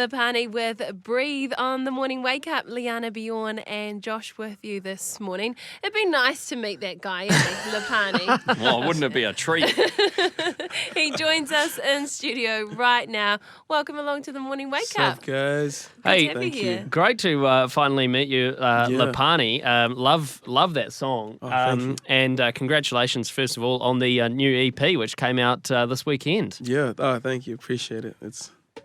Lepani with Breathe on the Morning Wake Up. Leanna, Bjorn and Josh with you this morning. It'd be nice to meet that guy, Lepani. Well, wouldn't it be a treat? He joins us in studio right now. Welcome along to the Morning Wake What's Up. up, guys? Hey, Thank you. Great to finally meet you, Lepani. Love that song. Thank you. And congratulations, first of all, on the new EP, which came out this weekend. Yeah, thank you. Appreciate it.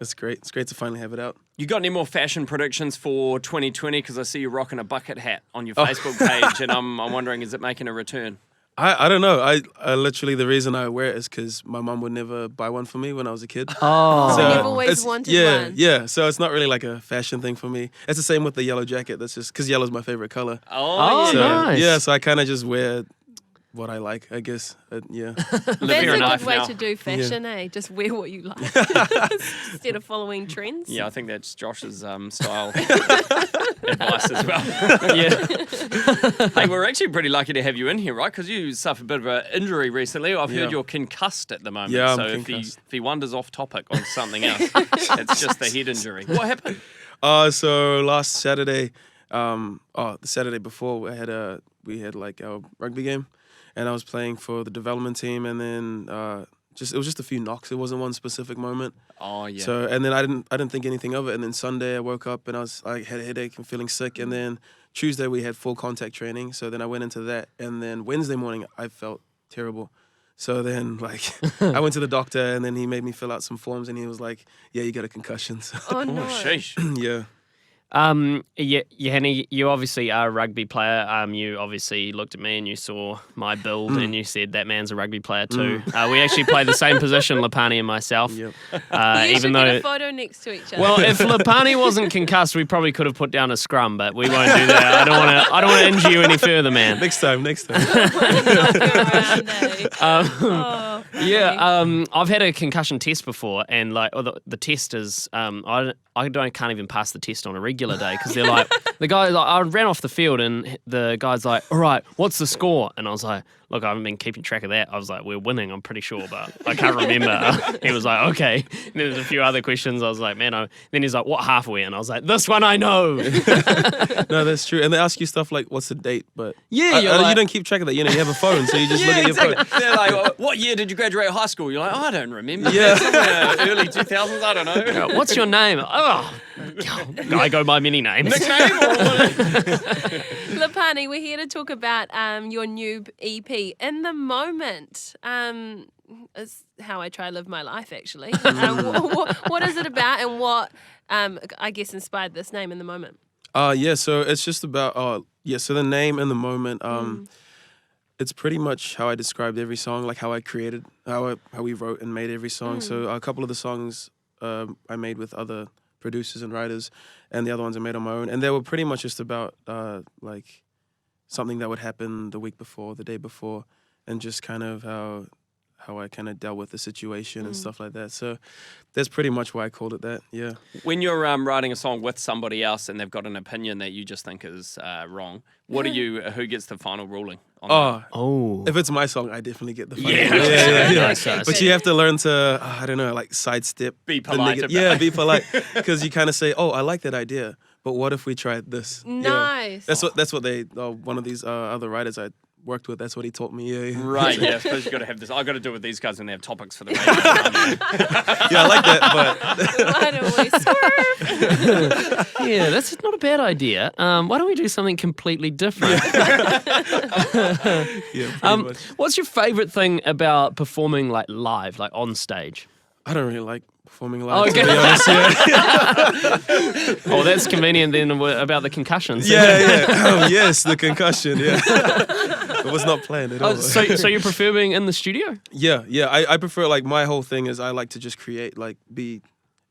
It's great. It's great to finally have it out. You got any more fashion predictions for 2020? Because I see you rocking a bucket hat on your Facebook page, and I'm wondering, is it making a return? I don't know. I literally, the reason I wear it is because my mum would never buy one for me when I was a kid. Oh. So you've always wanted one. Yeah. So it's not really like a fashion thing for me. It's the same with the yellow jacket. That's just because yellow's my favorite color. Oh, So, nice. Yeah, so I kind of just wear what I like, I guess. Yeah. That's a good way to do fashion, eh? Just wear what you like instead of following trends. Yeah, I think that's Josh's style advice as well. Yeah. Hey, we're actually pretty lucky to have you in here, right? Because you suffered a bit of an injury recently. I've heard you're concussed at the moment. Yeah, so I'm if concussed. he wanders off topic on something else, it's just the head injury. What happened? So last Saturday, the Saturday before, we had like our rugby game, and I was playing for the development team, and then it was just a few knocks. It wasn't one specific moment. Oh yeah. So and then I didn't think anything of it, and then Sunday I woke up and I had a headache and feeling sick, and then Tuesday we had full contact training. So then I went into that, and then Wednesday morning I felt terrible. So then, I went to the doctor, and then he made me fill out some forms, and he was like, "Yeah, you got a concussion." So, Oh, no. sheesh. yeah. Henny, you obviously are a rugby player. You obviously looked at me and you saw my build and you said that man's a rugby player too. We actually play the same position, Lepani and myself. Yep. You even should though, get a photo next to each other. well, if Lepani wasn't concussed, we probably could have put down a scrum, but we won't do that. I don't want to injure you any further, man. Next time. Knock you around, eh? Oh, funny. I've had a concussion test before, and the test is I can't even pass the test on a regular day because they're like I ran off the field and the guy's like, all right, what's the score? And I was like, look, I haven't been keeping track of that. I was like, we're winning, I'm pretty sure, but I can't remember. He was like, okay. And there was a few other questions. I was like, man, then he's like, what half are we in? I was like, this one I know. No, that's true. And they ask you stuff like, "What's the date?" But Yeah, you don't keep track of that. You have a phone, so you just look at your phone. They're like, what year did you graduate high school? You're like, I don't remember. Yeah. Somewhere early 2000s, I don't know. What's your name? Oh, I go by many names. Nickname? Lepani, we're here to talk about your new EP. In the moment is how I try to live my life, actually. What is it about, and what, I guess, inspired this name, In the Moment? So it's just about, so the name "In the Moment", it's pretty much how I described every song, like how I created, how we wrote and made every song. So a couple of the songs I made with other producers and writers, and the other ones I made on my own. And they were pretty much just about like something that would happen the week before, the day before, and just kind of how I kind of dealt with the situation and stuff like that. So that's pretty much why I called it that, yeah. When you're writing a song with somebody else and they've got an opinion that you just think is wrong, who gets the final ruling on that? Oh. If it's my song, I definitely get the final. Yeah. Yeah. But you have to learn to, I don't know, like sidestep. Be the polite negative. about Yeah, it. be polite. Because you kind of say, I like that idea, but what if we tried this? Nice. Yeah. That's what they, one of these other writers I worked with, that's what he taught me. Yeah. Right, yeah, I suppose you've got to have this. I've got to do it with these guys when they have topics for the radio. Yeah, I like that, but Why don't we swerve? Yeah, that's not a bad idea. Why don't we do something completely different? yeah, pretty much. What's your favourite thing about performing like live, like on stage? I don't really like performing live, Okay. to be honest. Yeah. Oh, that's convenient then about the concussions. Yeah. Oh, yes, the concussion, yeah. It was not planned at all. So you prefer being in the studio? Yeah. I prefer, like, my whole thing is I like to just create, like, be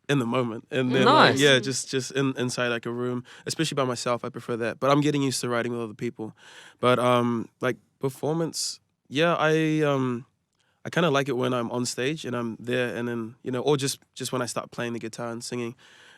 in the moment. And then, Nice. just inside, like, a room, especially by myself, I prefer that. But I'm getting used to writing with other people. But, like, performance, yeah, I kind of like it when I'm on stage and I'm there and then, or just when I start playing the guitar and singing.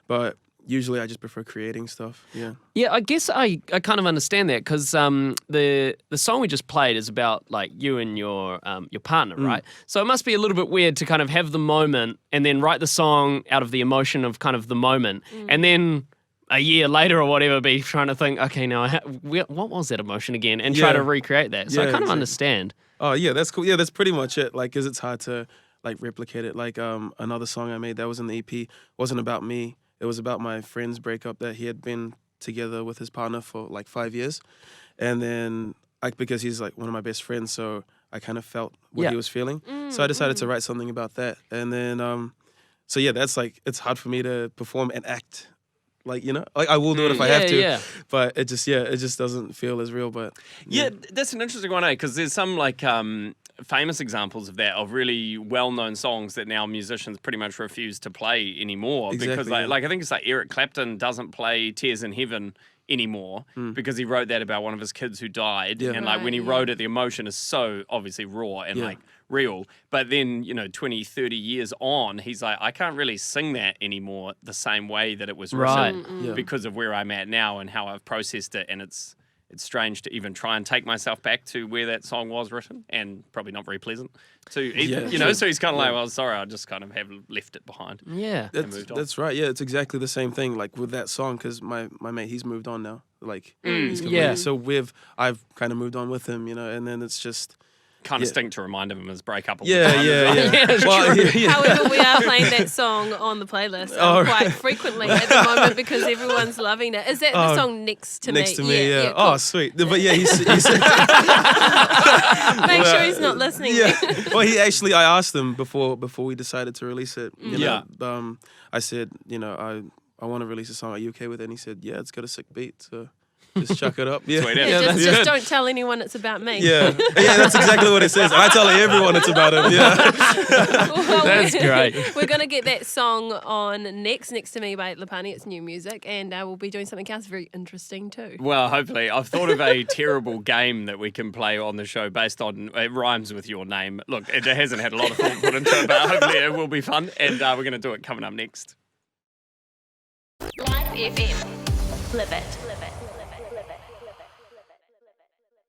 But usually I just prefer creating stuff. Yeah. Yeah, I guess I kind of understand that because the song we just played is about like you and your partner, right? So it must be a little bit weird to kind of have the moment and then write the song out of the emotion of kind of the moment, and then a year later or whatever be trying to think, okay, now what was that emotion again, and try to recreate that. So I kind of understand. Oh yeah, that's cool. Yeah, that's pretty much it. Like, 'cause it's hard to like replicate it. Like another song I made that was in the EP wasn't about me. It was about my friend's breakup that he had been together with his partner for like 5 years. And then because he's like one of my best friends, so I kind of felt what he was feeling. So I decided to write something about that. And then, so yeah, that's like, it's hard for me to perform and act. Like, you know, like I will do it if I have to, but it just doesn't feel as real. But yeah, that's an interesting one, because there's some like famous examples of that, of really well-known songs that now musicians pretty much refuse to play anymore. Exactly, because like I think it's like Eric Clapton doesn't play Tears in Heaven anymore because he wrote that about one of his kids who died. And like when he wrote it, the emotion is so obviously raw and like real. But then, 20, 30 years on, he's like, I can't really sing that anymore the same way that it was written because of where I'm at now and how I've processed it. And it's strange to even try and take myself back to where that song was written, and probably not very pleasant to either, so he's kind of like, well, sorry, I just kind of have left it behind. Yeah. That's right. Yeah, it's exactly the same thing, like with that song, because my mate, he's moved on now. Like, he's completely, so I've kind of moved on with him, and then it's just... Kind of stink to remind him of his breakup all the Yeah. time. Well, However, we are playing that song on the playlist quite frequently at the moment because everyone's loving it. Is that the song Next to Me? Next to Me, yeah. cool. Oh, sweet. But yeah, he said... Make sure he's not listening. Yeah. Well, I asked him before we decided to release it. You know, I said, I want to release a song. Are you okay with it? And he said, yeah, it's got a sick beat, so... Just chuck it up. Yeah, Sweet, just don't tell anyone it's about me. Yeah, that's exactly what it says. And I tell everyone it's about him. Yeah, Well, That's great. We're going to get that song on Next to Me by Lepani. It's new music, and we'll be doing something else very interesting too. Well, hopefully. I've thought of a terrible game that we can play on the show based on, it rhymes with your name. Look, it hasn't had a lot of thought put into it, but hopefully it will be fun, and we're going to do it coming up next. LifeFM. Live it.